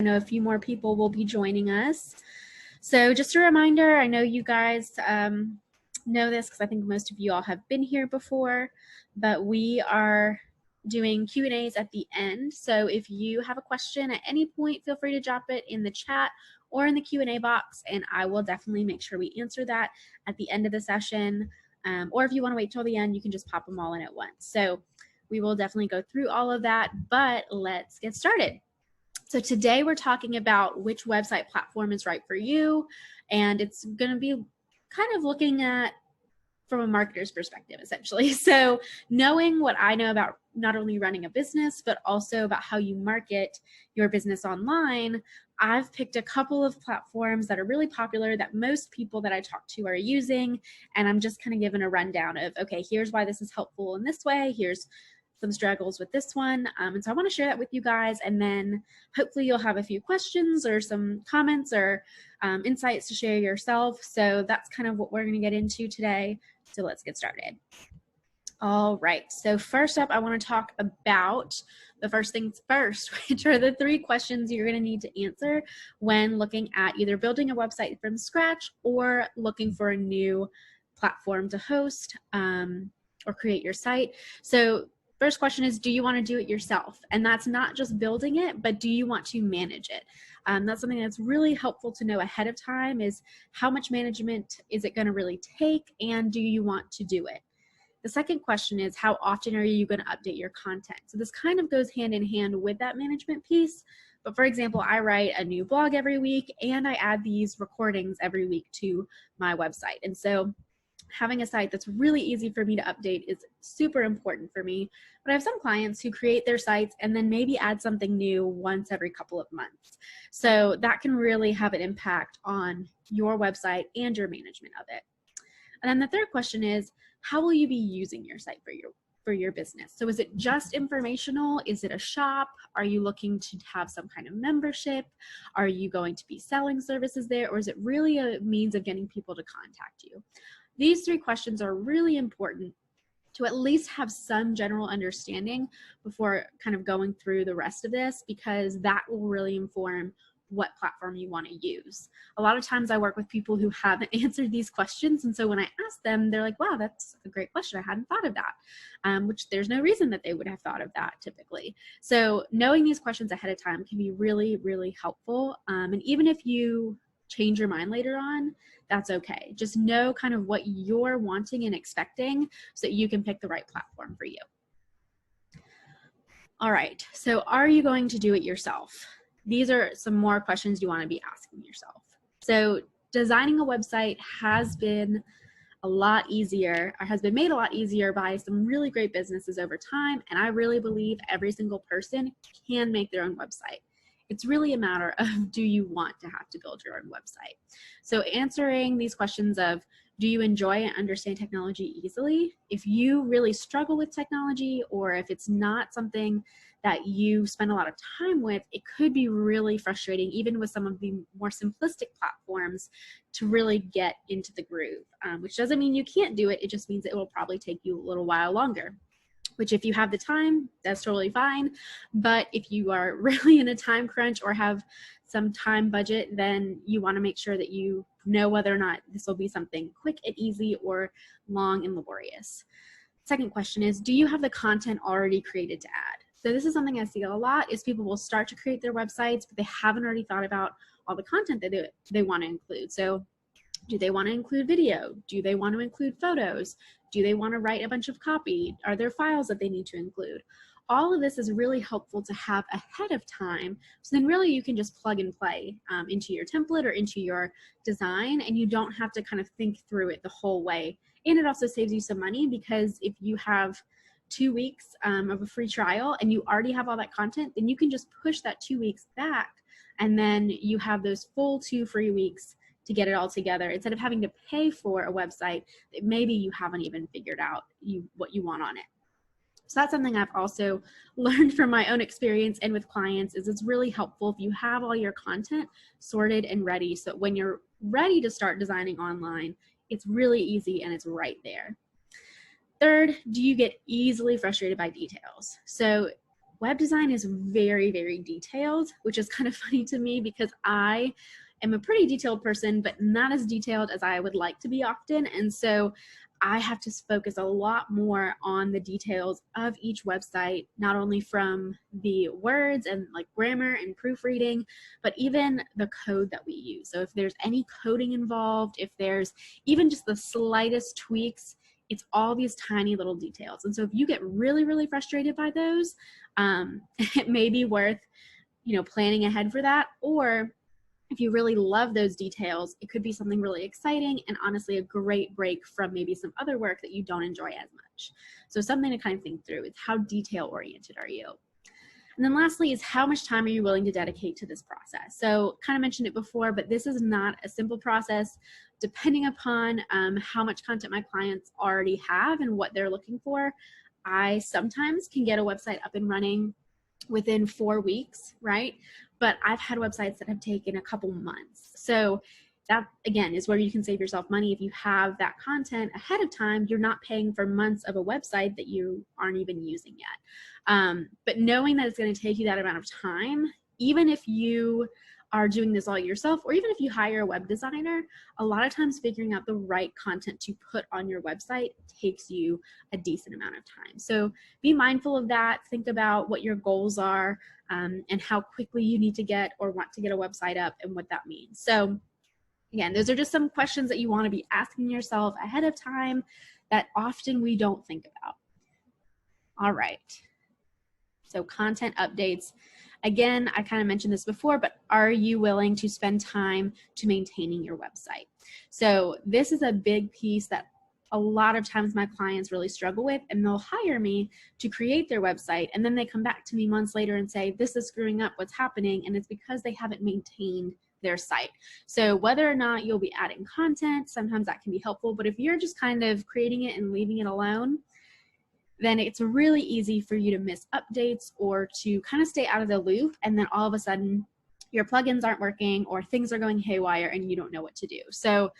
I know a few more people will be joining us. So just a reminder, I know you guys know this because I think most of you all have been here before, but we are doing Q&As at the end. So if you have a question at any point, feel free to drop it in the chat or in the Q&A box, and I will definitely make sure we answer that at the end of the session. Or if you want to wait till the end, you can just pop them all in at once. So we will definitely go through all of that, but let's get started. So today we're talking about which website platform is right for you, and it's going to be kind of looking at from a marketer's perspective, essentially. So knowing what I know about not only running a business, but also about how you market your business online, I've picked a couple of platforms that are really popular that most people that I talk to are using, and I'm just kind of giving a rundown of, okay, here's why this is helpful in this way, here's some struggles with this one. And so I want to share that with you guys, and then hopefully you'll have a few questions or some comments or insights to share yourself. So that's kind of what we're going to get into today. So let's get started. All right, so first up, I want to talk about the first things first, which are the 3 questions you're going to need to answer when looking at either building a website from scratch or looking for a new platform to host or create your site. So first question is, do you want to do it yourself? And that's not just building it, but do you want to manage it? That's something that's really helpful to know ahead of time, is how much management is it going to really take, and do you want to do it? The second question is, how often are you going to update your content? So this kind of goes hand in hand with that management piece. But for example, I write a new blog every week, and I add these recordings every week to my website. And so having a site that's really easy for me to update is super important for me. But I have some clients who create their sites and then maybe add something new once every couple of months. So that can really have an impact on your website and your management of it. And then the third question is, how will you be using your site for your business? So is it just informational? Is it a shop? Are you looking to have some kind of membership? Are you going to be selling services there? Or is it really a means of getting people to contact you? These 3 questions are really important to at least have some general understanding before kind of going through the rest of this, because that will really inform what platform you want to use. A lot of times I work with people who haven't answered these questions, and so when I ask them, they're like, wow, that's a great question, I hadn't thought of that, which there's no reason that they would have thought of that typically. So knowing these questions ahead of time can be really, really helpful, and even if you change your mind later on, that's okay. Just know kind of what you're wanting and expecting so that you can pick the right platform for you. All right, so are you going to do it yourself? These are some more questions you want to be asking yourself. So designing a website has been a lot easier, or has been made a lot easier by some really great businesses over time, and I really believe every single person can make their own website. It's really a matter of, do you want to have to build your own website? So answering these questions of, do you enjoy and understand technology easily? If you really struggle with technology, or if it's not something that you spend a lot of time with, it could be really frustrating, even with some of the more simplistic platforms, to really get into the groove, which doesn't mean you can't do it. It just means it will probably take you a little while longer. Which if you have the time, that's totally fine. But if you are really in a time crunch or have some time budget, then you want to make sure that you know whether or not this will be something quick and easy or long and laborious. Second question is, do you have the content already created to add? So this is something I see a lot, is people will start to create their websites, but they haven't already thought about all the content that they want to include. So do they want to include video? Do they want to include photos? Do they want to write a bunch of copy? Are there files that they need to include? All of this is really helpful to have ahead of time. So then really you can just plug and play into your template or into your design, and you don't have to kind of think through it the whole way. And it also saves you some money, because if you have 2 weeks of a free trial and you already have all that content, then you can just push that 2 weeks back, and then you have those full 2 free weeks to get it all together, instead of having to pay for a website that maybe you haven't even figured out what you want on it. So that's something I've also learned from my own experience and with clients, is it's really helpful if you have all your content sorted and ready, so when you're ready to start designing online, it's really easy and it's right there. Third, do you get easily frustrated by details? So web design is very, very detailed, which is kind of funny to me because I am a pretty detailed person, but not as detailed as I would like to be often. And so I have to focus a lot more on the details of each website, not only from the words and like grammar and proofreading, but even the code that we use. So if there's any coding involved, if there's even just the slightest tweaks, it's all these tiny little details. And so if you get really, really frustrated by those, it may be worth, planning ahead for that. Or if you really love those details, it could be something really exciting and honestly a great break from maybe some other work that you don't enjoy as much. So something to kind of think through is how detail oriented are you? And then lastly is how much time are you willing to dedicate to this process? So kind of mentioned it before, but this is not a simple process. Depending upon how much content my clients already have and what they're looking for, I sometimes can get a website up and running within 4 weeks, right? But I've had websites that have taken a couple months. So that, again, is where you can save yourself money. If you have that content ahead of time, you're not paying for months of a website that you aren't even using yet. But knowing that it's going to take you that amount of time, even if you are doing this all yourself, or even if you hire a web designer, a lot of times figuring out the right content to put on your website takes you a decent amount of time. So be mindful of that. Think about what your goals are and how quickly you need to get or want to get a website up and what that means. So again, those are just some questions that you want to be asking yourself ahead of time that often we don't think about. All right. So content updates. Again, I kind of mentioned this before, but are you willing to spend time to maintaining your website? So this is a big piece that a lot of times my clients really struggle with, and they'll hire me to create their website, and then they come back to me months later and say, this is screwing up, what's happening? And it's because they haven't maintained their site. So whether or not you'll be adding content, sometimes that can be helpful, but if you're just kind of creating it and leaving it alone, then it's really easy for you to miss updates or to kind of stay out of the loop, and then all of a sudden your plugins aren't working or things are going haywire and you don't know what to do. So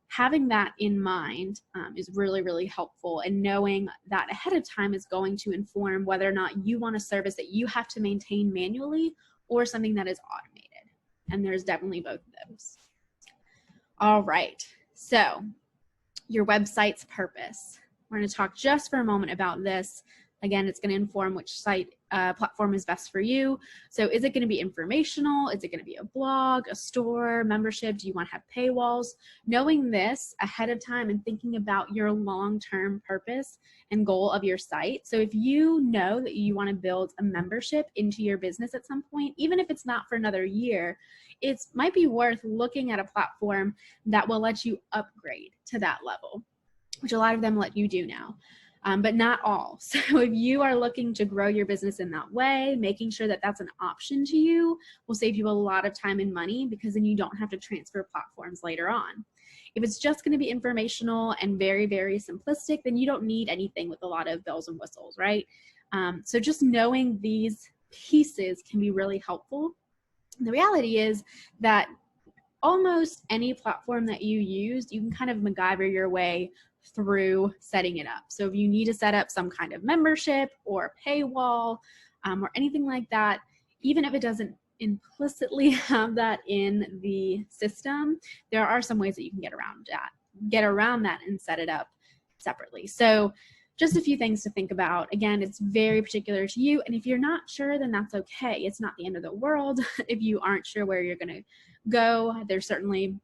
having that in mind is really, really helpful, and knowing that ahead of time is going to inform whether or not you want a service that you have to maintain manually or something that is automated. And there's definitely both of those. All right, so your website's purpose. We're going to talk just for a moment about this. Again, it's going to inform which site platform is best for you. So is it going to be informational? Is it going to be a blog, a store, membership? Do you want to have paywalls? Knowing this ahead of time and thinking about your long-term purpose and goal of your site. So if you know that you want to build a membership into your business at some point, even if it's not for another year, it might be worth looking at a platform that will let you upgrade to that level, which a lot of them let you do now, but not all. So if you are looking to grow your business in that way, making sure that that's an option to you will save you a lot of time and money, because then you don't have to transfer platforms later on. If it's just going to be informational and very, very simplistic, then you don't need anything with a lot of bells and whistles, right? So just knowing these pieces can be really helpful. And the reality is that almost any platform that you use, you can kind of MacGyver your way through setting it up. So if you need to set up some kind of membership or paywall or anything like that, even if it doesn't implicitly have that in the system, there are some ways that you can get around that and set it up separately. So just a few things to think about. Again, it's very particular to you, and if you're not sure, then that's okay. It's not the end of the world if you aren't sure where you're going to go. There's certainly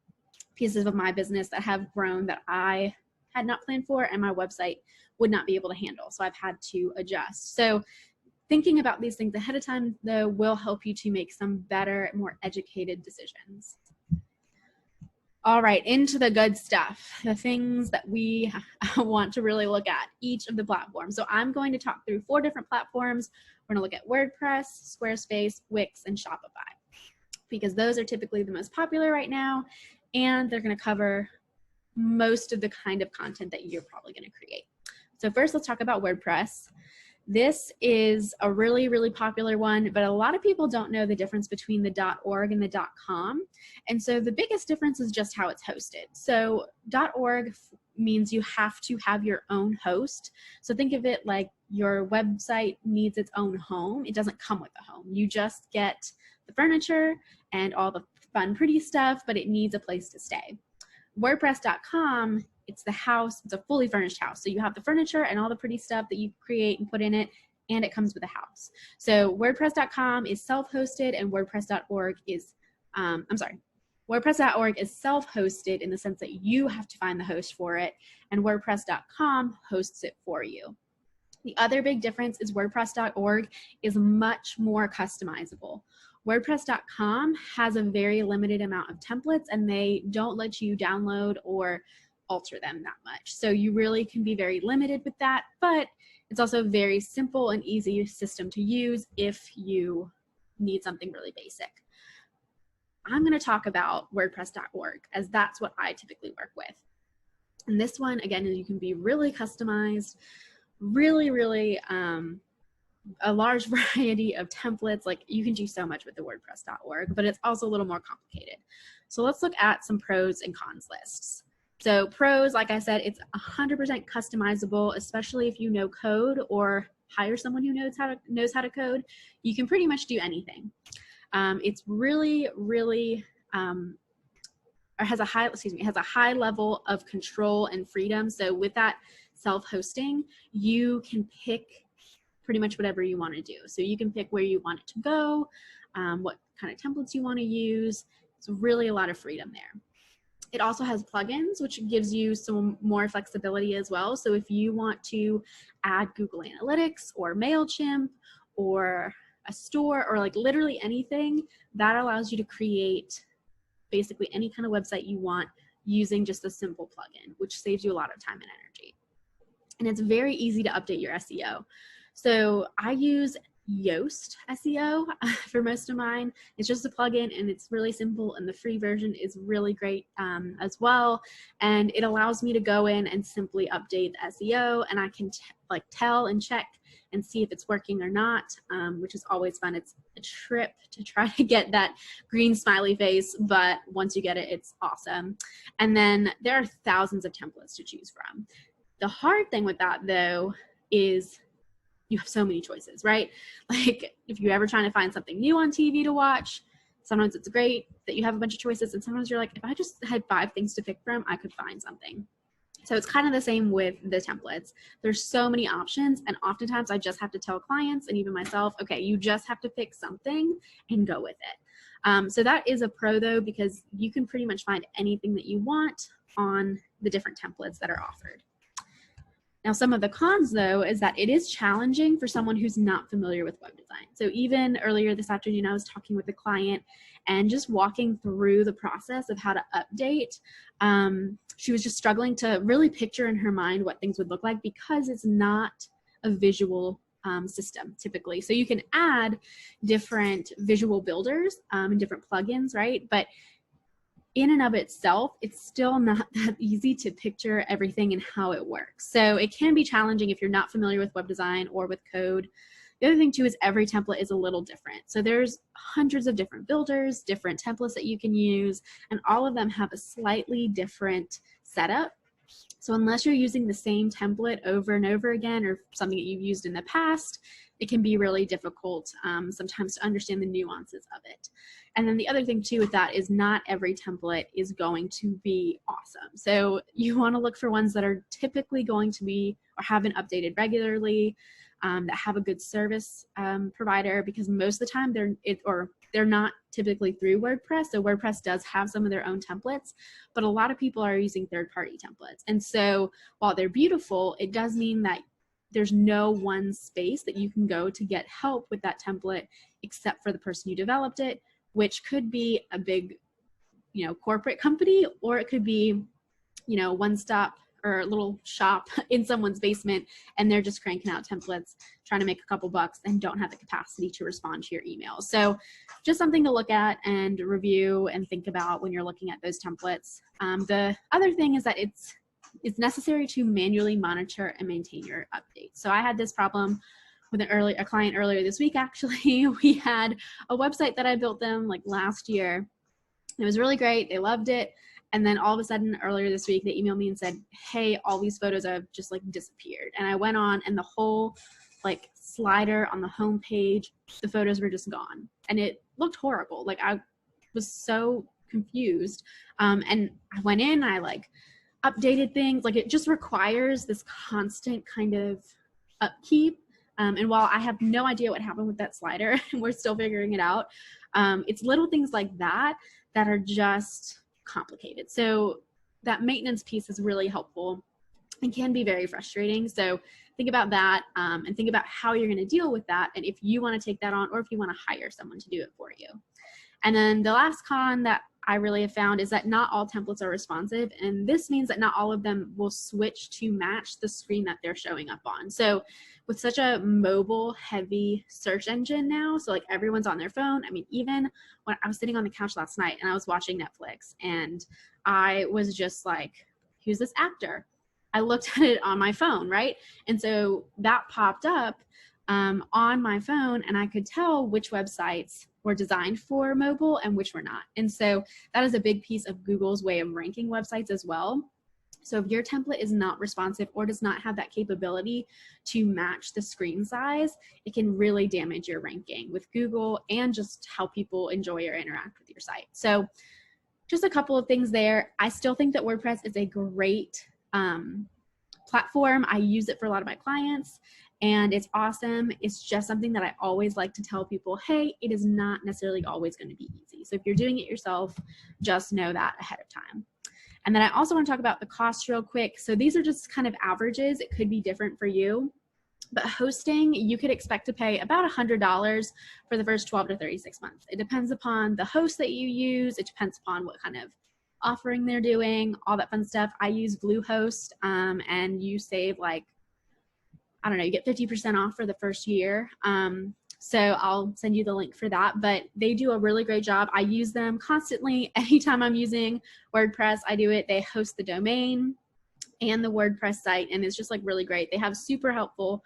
pieces of my business that have grown that I had not planned for, and my website would not be able to handle. So I've had to adjust. So thinking about these things ahead of time, though, will help you to make some better, more educated decisions. All right, into the good stuff, the things that we want to really look at, each of the platforms. So I'm going to talk through 4 different platforms. We're going to look at WordPress, Squarespace, Wix, and Shopify, because those are typically the most popular right now, and they're going to cover most of the kind of content that you're probably going to create. So first, let's talk about WordPress. This is a really, really popular one, but a lot of people don't know the difference between the .org and the .com. And so the biggest difference is just how it's hosted. So .org means you have to have your own host. So think of it like your website needs its own home, it doesn't come with a home. You just get the furniture and all the fun, pretty stuff, but it needs a place to stay. WordPress.com, it's the house, it's a fully furnished house. So you have the furniture and all the pretty stuff that you create and put in it, and it comes with a house. So WordPress.com is self-hosted, and WordPress.org is, WordPress.org is self-hosted in the sense that you have to find the host for it, and WordPress.com hosts it for you. The other big difference is WordPress.org is much more customizable. WordPress.com has a very limited amount of templates, and they don't let you download or alter them that much. So you really can be very limited with that, but it's also a very simple and easy system to use if you need something really basic. I'm going to talk about WordPress.org, as that's what I typically work with. And this one, again, you can be really customized, really a large variety of templates. Like, you can do so much with the WordPress.org, but it's also a little more complicated. So let's look at some pros and cons lists. So pros, like I said, it's 100% customizable, especially if you know code or hire someone who knows how to code. You can pretty much do anything. It's really has a high level of control and freedom. So with that self-hosting, you can pick pretty much whatever you want to do. So you can pick where you want it to go, what kind of templates you want to use. It's really a lot of freedom there. It also has plugins, which gives you some more flexibility as well. So if you want to add Google Analytics or MailChimp or a store or like literally anything, that allows you to create basically any kind of website you want using just a simple plugin, which saves you a lot of time and energy. And it's very easy to update your SEO. So I use Yoast SEO for most of mine. It's just a plugin, and it's really simple, and the free version is really great as well. And it allows me to go in and simply update the SEO, and I can tell and check and see if it's working or not, which is always fun. It's a trip to try to get that green smiley face, but once you get it, it's awesome. And then there are thousands of templates to choose from. The hard thing with that, though, is you have so many choices, right? Like, if you're ever trying to find something new on TV to watch, sometimes it's great that you have a bunch of choices, and sometimes you're like, if I just had 5 things to pick from, I could find something. So it's kind of the same with the templates. There's so many options, and oftentimes I just have to tell clients and even myself, okay, you just have to pick something and go with it. So that is a pro, though, because you can pretty much find anything that you want on the different templates that are offered. Now, some of the cons, though, is that it is challenging for someone who's not familiar with web design. So even earlier this afternoon, I was talking with a client and just walking through the process of how to update. She was just struggling to really picture in her mind what things would look like, because it's not a visual system typically. So you can add different visual builders and different plugins, right? But in and of itself, it's still not that easy to picture everything and how it works. So it can be challenging if you're not familiar with web design or with code. The other thing too is every template is a little different. So there's hundreds of different builders, different templates that you can use, and all of them have a slightly different setup. So unless you're using the same template over and over again, or something that you've used in the past, it can be really difficult sometimes to understand the nuances of it. And then the other thing too with that is not every template is going to be awesome. So you want to look for ones that are typically going to be or have been updated regularly, that have a good service provider, because most of the time they're not typically through WordPress. So WordPress does have some of their own templates, but a lot of people are using third-party templates. And so while they're beautiful, it does mean that there's no one space that you can go to get help with that template except for the person who developed it, which could be a big, corporate company, or it could be, one stop or a little shop in someone's basement, and they're just cranking out templates, trying to make a couple bucks, and don't have the capacity to respond to your emails. So just something to look at and review and think about when you're looking at those templates. The other thing is that it's necessary to manually monitor and maintain your updates. So I had this problem with a client earlier this week, actually. We had a website that I built them last year. It was really great. They loved it. And then all of a sudden earlier this week, they emailed me and said, hey, all these photos have just like disappeared. And I went on and the whole like slider on the home page, the photos were just gone. And it looked horrible. Like I was so confused. And I went in, I like updated things. Like it just requires this constant kind of upkeep. And while I have no idea what happened with that slider, and we're still figuring it out, it's little things like that that are just complicated. So that maintenance piece is really helpful and can be very frustrating. So think about that and think about how you're going to deal with that, and if you want to take that on or if you want to hire someone to do it for you. And then the last con that I really have found is that not all templates are responsive, and this means that not all of them will switch to match the screen that they're showing up on. So with such a mobile heavy search engine now, so like everyone's on their phone. I mean, even when I was sitting on the couch last night and I was watching Netflix and I was just like, who's this actor? I looked at it on my phone, right? And so that popped up on my phone, and I could tell which websites were designed for mobile and which were not. And so that is a big piece of Google's way of ranking websites as well. So if your template is not responsive or does not have that capability to match the screen size, it can really damage your ranking with Google and just how people enjoy or interact with your site. So just a couple of things there. I still think that WordPress is a great platform. I use it for a lot of my clients and it's awesome. It's just something that I always like to tell people, hey, it is not necessarily always going to be easy. So if you're doing it yourself, just know that ahead of time. And then I also want to talk about the costs real quick. So these are just kind of averages. It could be different for you. But hosting, you could expect to pay about $100 for the first 12 to 36 months. It depends upon the host that you use. It depends upon what kind of offering they're doing, all that fun stuff. I use Bluehost, and you save like, I don't know, you get 50% off for the first year. So I'll send you the link for that, but they do a really great job. I use them constantly. Anytime I'm using WordPress, I do it. They host the domain and the WordPress site, and it's just like really great. They have super helpful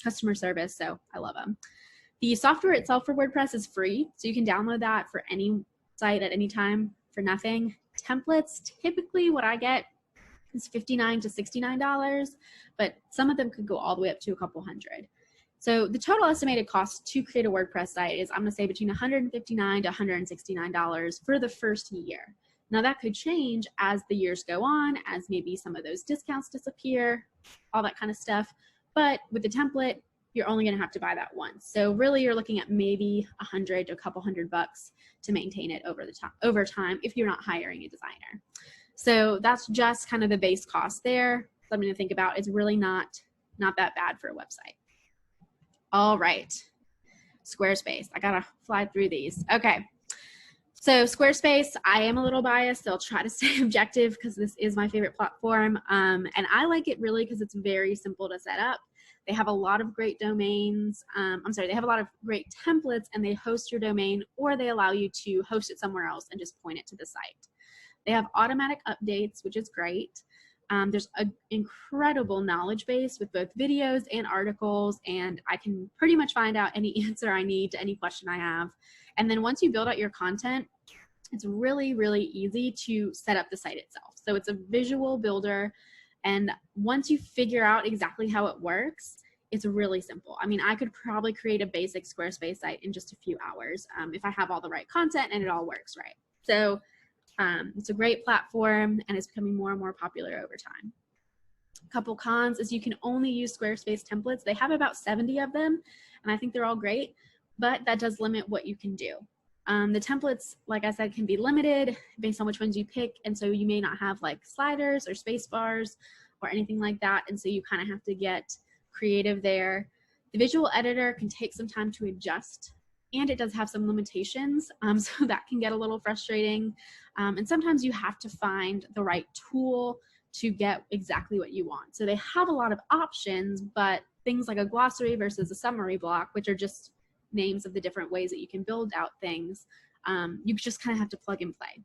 customer service, so I love them. The software itself for WordPress is free, so you can download that for any site at any time for nothing. Templates, typically what I get is $59 to $69, but some of them could go all the way up to a couple hundred. So the total estimated cost to create a WordPress site is, I'm going to say, between $159 to $169 for the first year. Now that could change as the years go on, as maybe some of those discounts disappear, all that kind of stuff. But with the template, you're only going to have to buy that once. So really you're looking at maybe $100 to a couple $100 to maintain it over time if you're not hiring a designer. So that's just kind of the base cost there. Something to think about. It's really not that bad for a website. All right, Squarespace. I gotta fly through these. Okay, so Squarespace, I am a little biased. I'll try to stay objective because this is my favorite platform. And I like it really because it's very simple to set up. They have a lot of great domains. They have a lot of great templates, and they host your domain, or they allow you to host it somewhere else and just point it to the site. They have automatic updates, which is great. There's an incredible knowledge base with both videos and articles, and I can pretty much find out any answer I need to any question I have. And then once you build out your content, it's really, really easy to set up the site itself. So it's a visual builder, and once you figure out exactly how it works, it's really simple. I mean, I could probably create a basic Squarespace site in just a few hours if I have all the right content and it all works right. So it's a great platform, and it's becoming more and more popular over time. A couple cons is you can only use Squarespace templates. They have about 70 of them, and I think they're all great, but that does limit what you can do. The templates, like I said, can be limited based on which ones you pick, and so you may not have like sliders or space bars or anything like that, and so you kind of have to get creative there. The visual editor can take some time to adjust, and it does have some limitations, so that can get a little frustrating. And sometimes you have to find the right tool to get exactly what you want. So they have a lot of options, but things like a glossary versus a summary block, which are just names of the different ways that you can build out things, you just kind of have to plug and play.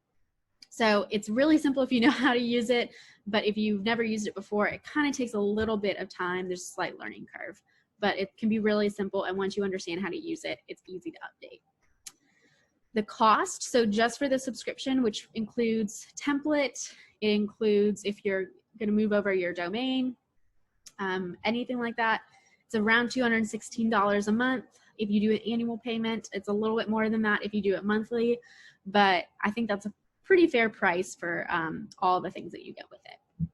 So it's really simple if you know how to use it, but if you've never used it before, it kind of takes a little bit of time. There's a slight learning curve, but it can be really simple, and once you understand how to use it, it's easy to update. The cost, so just for the subscription, which includes template, it includes if you're going to move over your domain, anything like that, it's around $216 a month. If you do an annual payment, it's a little bit more than that if you do it monthly, but I think that's a pretty fair price for all the things that you get with it.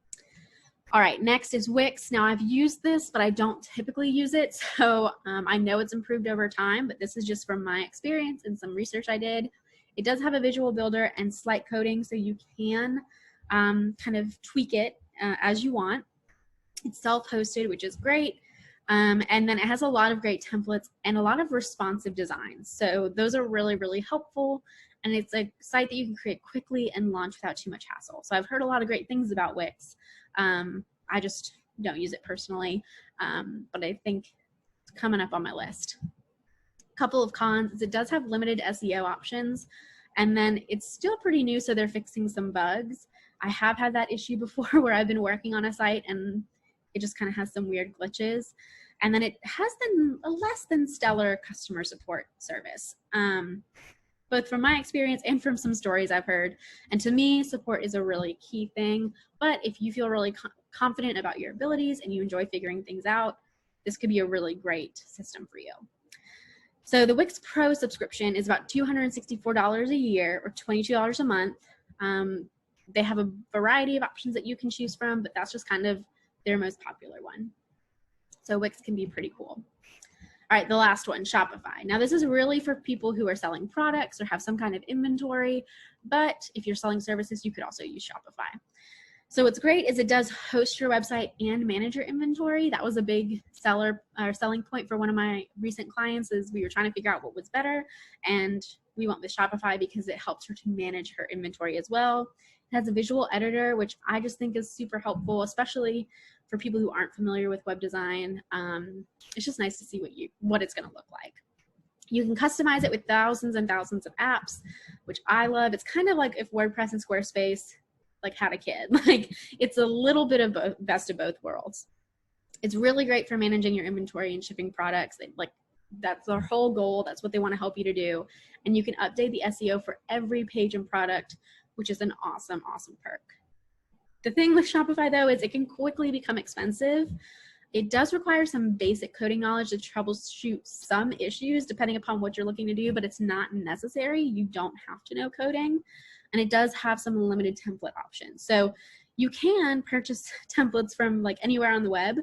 All right, next is Wix. Now I've used this, but I don't typically use it. So I know it's improved over time, but this is just from my experience and some research I did. It does have a visual builder and slight coding, so you can kind of tweak it as you want. It's self-hosted, which is great. And then it has a lot of great templates and a lot of responsive designs. So those are really, really helpful. And it's a site that you can create quickly and launch without too much hassle. So I've heard a lot of great things about Wix. I just don't use it personally, but I think it's coming up on my list. A couple of cons, it does have limited SEO options, and then it's still pretty new, so they're fixing some bugs. I have had that issue before where I've been working on a site and it just kind of has some weird glitches. And then it has a less than stellar customer support service. Both from my experience and from some stories I've heard. And to me, support is a really key thing. But if you feel really confident about your abilities and you enjoy figuring things out, this could be a really great system for you. So the Wix Pro subscription is about $264 a year or $22 a month. They have a variety of options that you can choose from, but that's just kind of their most popular one. So Wix can be pretty cool. All right, the last one, Shopify. Now this is really for people who are selling products or have some kind of inventory, but if you're selling services, you could also use Shopify. So what's great is it does host your website and manage your inventory. That was a big selling point for one of my recent clients, is we were trying to figure out what was better, and we went with Shopify because it helps her to manage her inventory as well. It has a visual editor, which I just think is super helpful, especially for people who aren't familiar with web design. It's just nice to see what it's going to look like. You can customize it with thousands and thousands of apps, which I love. It's kind of like if WordPress and Squarespace had a kid. It's a little bit of best of both worlds. It's really great for managing your inventory and shipping products. That's their whole goal. That's what they want to help you to do. And you can update the SEO for every page and product, which is an awesome, awesome perk. The thing with Shopify, though, is it can quickly become expensive. It does require some basic coding knowledge to troubleshoot some issues depending upon what you're looking to do, but it's not necessary. You don't have to know coding. And it does have some limited template options. So you can purchase templates from anywhere on the web,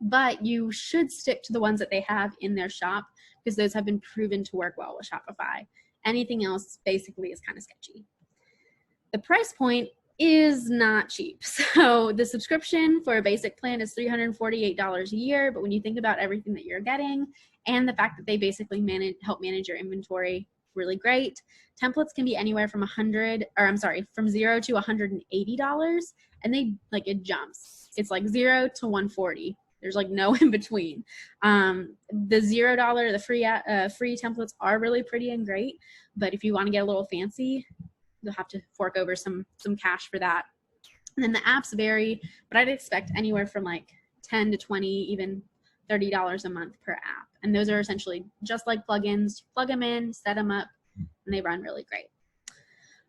but you should stick to the ones that they have in their shop because those have been proven to work well with Shopify. Anything else basically is kind of sketchy. The price point is not cheap. So the subscription for a basic plan is $348 a year, but when you think about everything that you're getting and the fact that they basically help manage your inventory, really great. Templates can be anywhere from from $0 to $180, and it jumps. It's like 0 to 140. There's no in between. The $0, the free templates are really pretty and great, but if you want to get a little fancy, you'll have to fork over some cash for that. And then the apps vary, but I'd expect anywhere from 10 to 20, even $30 a month per app. And those are essentially just like plugins. Plug them in, set them up, and they run really great.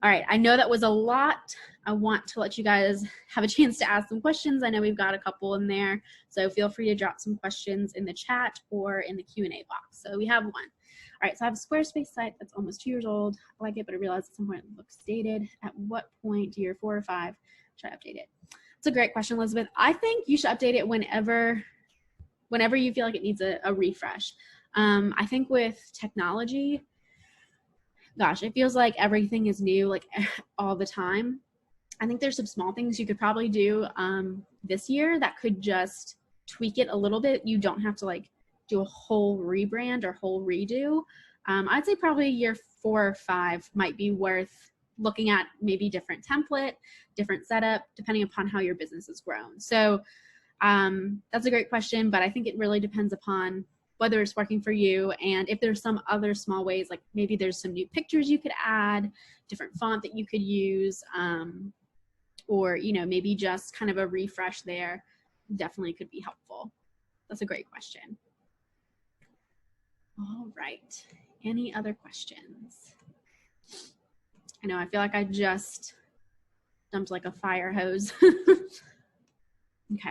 All right, I know that was a lot. I want to let you guys have a chance to ask some questions. I know we've got a couple in there, so feel free to drop some questions in the chat or in the Q&A box. So we have one. All right, so I have a Squarespace site that's almost 2 years old. I like it, but I realized at some point it looks dated. At what point, year 4 or 5, should I update it? It's a great question, Elizabeth. I think you should update it whenever you feel like it needs a refresh. I think with technology, gosh, it feels like everything is new all the time. I think there's some small things you could probably do this year that could just tweak it a little bit. You don't have to do a whole rebrand or whole redo. I'd say probably year 4 or 5 might be worth looking at, maybe different template, different setup, depending upon how your business has grown. So that's a great question, but I think it really depends upon whether it's working for you and if there's some other small ways, maybe there's some new pictures you could add, different font that you could use, or maybe just kind of a refresh there definitely could be helpful. That's a great question. All right, any other questions? I know, I feel like I just dumped like a fire hose. Okay.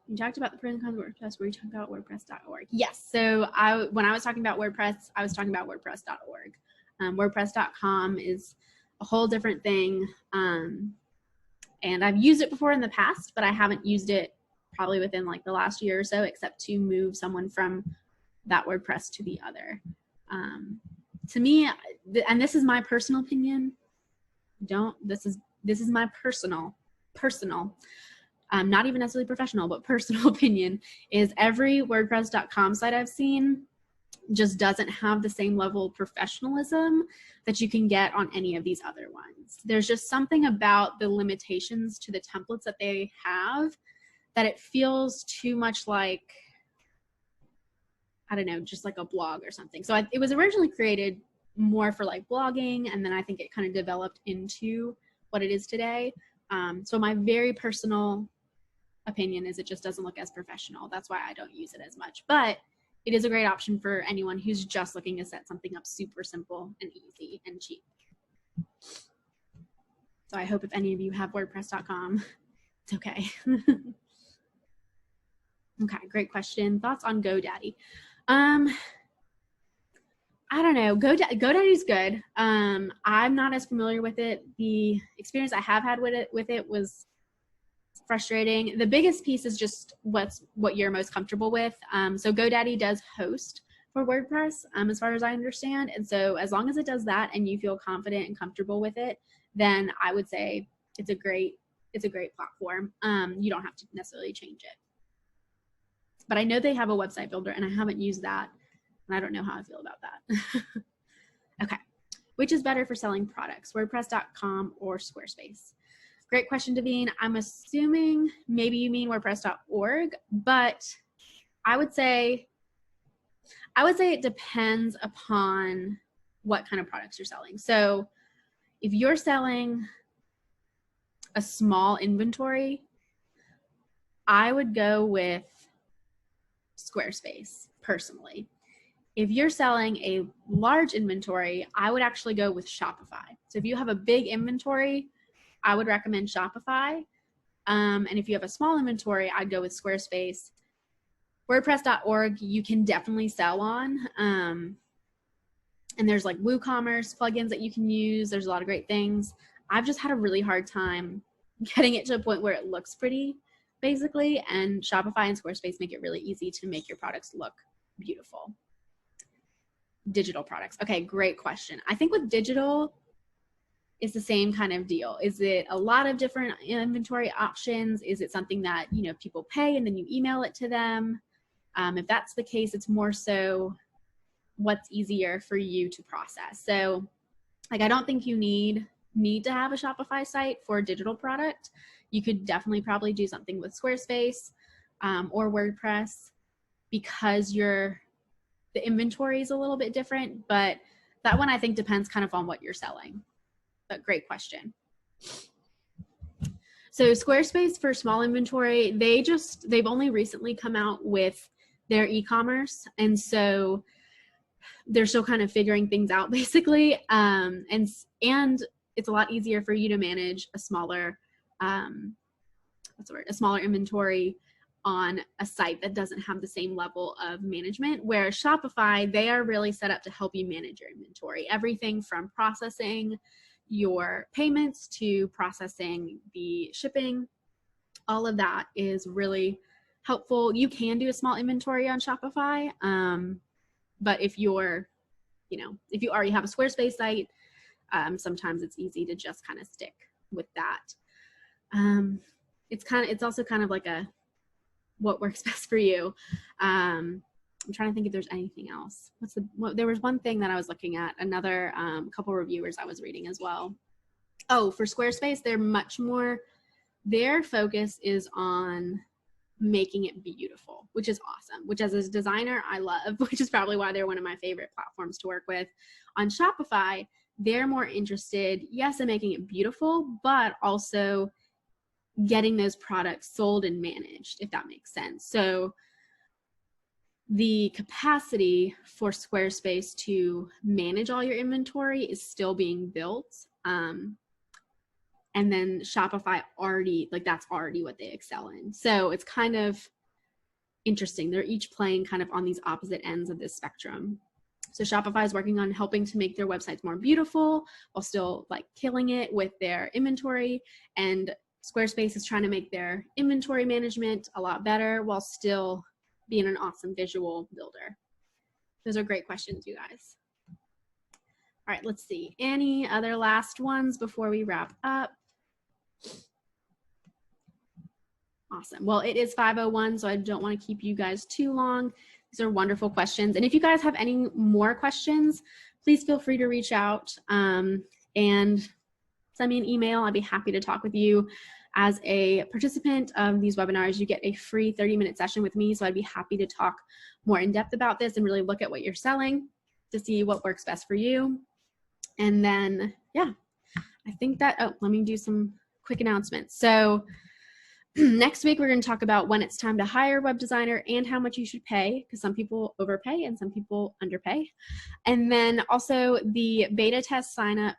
We talked about the pros and cons of WordPress. Were you talking about WordPress.org? Yes. So when I was talking about WordPress, I was talking about WordPress.org. WordPress.com is a whole different thing. And I've used it before in the past, but I haven't used it probably within like the last year or so, except to move someone from that WordPress to the other. To me, and this is my personal opinion, this is my personal, not even necessarily professional, but personal opinion, is every WordPress.com site I've seen just doesn't have the same level of professionalism that you can get on any of these other ones. There's just something about the limitations to the templates that they have that it feels too much like, I don't know, just like a blog or something. So it was originally created more for like blogging, and then I think it kind of developed into what it is today. So my very personal opinion is it just doesn't look as professional. That's why I don't use it as much. But it is a great option for anyone who's just looking to set something up super simple and easy and cheap. So I hope if any of you have WordPress.com, it's okay. Okay, great question. Thoughts on GoDaddy? I don't know. GoDaddy's good. I'm not as familiar with it. The experience I have had with it was frustrating. The biggest piece is just what you're most comfortable with. So GoDaddy does host for WordPress, as far as I understand. And so as long as it does that and you feel confident and comfortable with it, then I would say it's a great platform. You don't have to necessarily change it. But I know they have a website builder, and I haven't used that, and I don't know how I feel about that. Okay. Which is better for selling products, WordPress.com or Squarespace? Great question, Davine. I'm assuming maybe you mean WordPress.org, but I would say it depends upon what kind of products you're selling. So if you're selling a small inventory, I would go with Squarespace personally. If you're selling a large inventory, I would actually go with Shopify. So if you have a big inventory, I would recommend Shopify. And if you have a small inventory, I'd go with Squarespace. WordPress.org, you can definitely sell on. And there's like WooCommerce plugins that you can use. There's a lot of great things. I've just had a really hard time getting it to a point where it looks pretty, basically. And Shopify and Squarespace make it really easy to make your products look beautiful. Digital products. Okay, great question. I think with digital, it's the same kind of deal. Is it a lot of different inventory options? Is it something that, you know, people pay and then you email it to them? If that's the case, it's more so what's easier for you to process. So like, I don't think you need to have a Shopify site for a digital product. You could definitely probably do something with Squarespace or WordPress, because the inventory is a little bit different, but that one I think depends kind of on what you're selling. But great question. So Squarespace for small inventory, they've only recently come out with their e-commerce, and so they're still kind of figuring things out, basically. And it's a lot easier for you to manage a smaller inventory on a site that doesn't have the same level of management, where Shopify, they are really set up to help you manage your inventory. Everything from processing your payments to processing the shipping, all of that is really helpful. You can do a small inventory on Shopify, but if you already have a Squarespace site, sometimes it's easy to just kind of stick with that. It's also kind of like what works best for you. I'm trying to think if there's anything else. There was one thing that I was looking at, another couple reviewers I was reading as well. Oh, for Squarespace, their focus is on making it beautiful, which is awesome, which as a designer, I love, which is probably why they're one of my favorite platforms to work with. On Shopify, they're more interested, yes, in making it beautiful, but also getting those products sold and managed, if that makes sense. So the capacity for Squarespace to manage all your inventory is still being built. And then Shopify already, like that's already what they excel in. So it's kind of interesting. They're each playing kind of on these opposite ends of this spectrum. So Shopify is working on helping to make their websites more beautiful while still like killing it with their inventory. And Squarespace is trying to make their inventory management a lot better while still being an awesome visual builder. Those are great questions, you guys. All right, let's see. Any other last ones before we wrap up? Awesome. Well, it is 5:01, so I don't want to keep you guys too long. These are wonderful questions. And if you guys have any more questions, please feel free to reach out and send me an email. I'd be happy to talk with you. As a participant of these webinars, you get a free 30-minute session with me. So I'd be happy to talk more in depth about this and really look at what you're selling to see what works best for you. And then, yeah, I think that, oh, let me do some quick announcements. So next week, we're going to talk about when it's time to hire a web designer and how much you should pay, because some people overpay and some people underpay. And then also the beta test sign up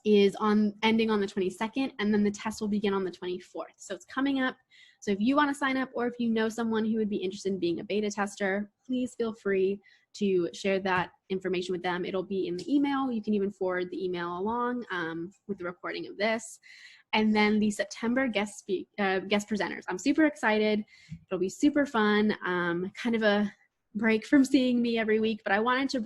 is ending on the 22nd, and then the test will begin on the 24th. So it's coming up. So if you want to sign up, or if you know someone who would be interested in being a beta tester, please feel free to share that information with them. It'll be in the email. You can even forward the email along with the recording of this. And then the September guest presenters. I'm super excited. It'll be super fun. Kind of a break from seeing me every week, but I wanted to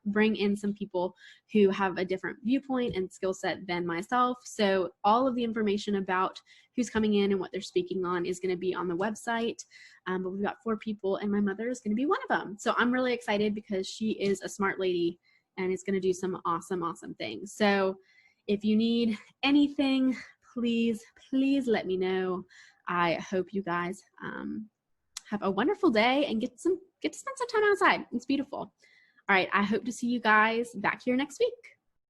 bring in some people who have a different viewpoint and skill set than myself. So all of the information about who's coming in and what they're speaking on is going to be on the website. But we've got 4 people, and my mother is going to be one of them. So I'm really excited because she is a smart lady and is going to do some awesome, awesome things. So if you need anything, please let me know. I hope you guys have a wonderful day and get to spend some time outside. It's beautiful. All right, I hope to see you guys back here next week.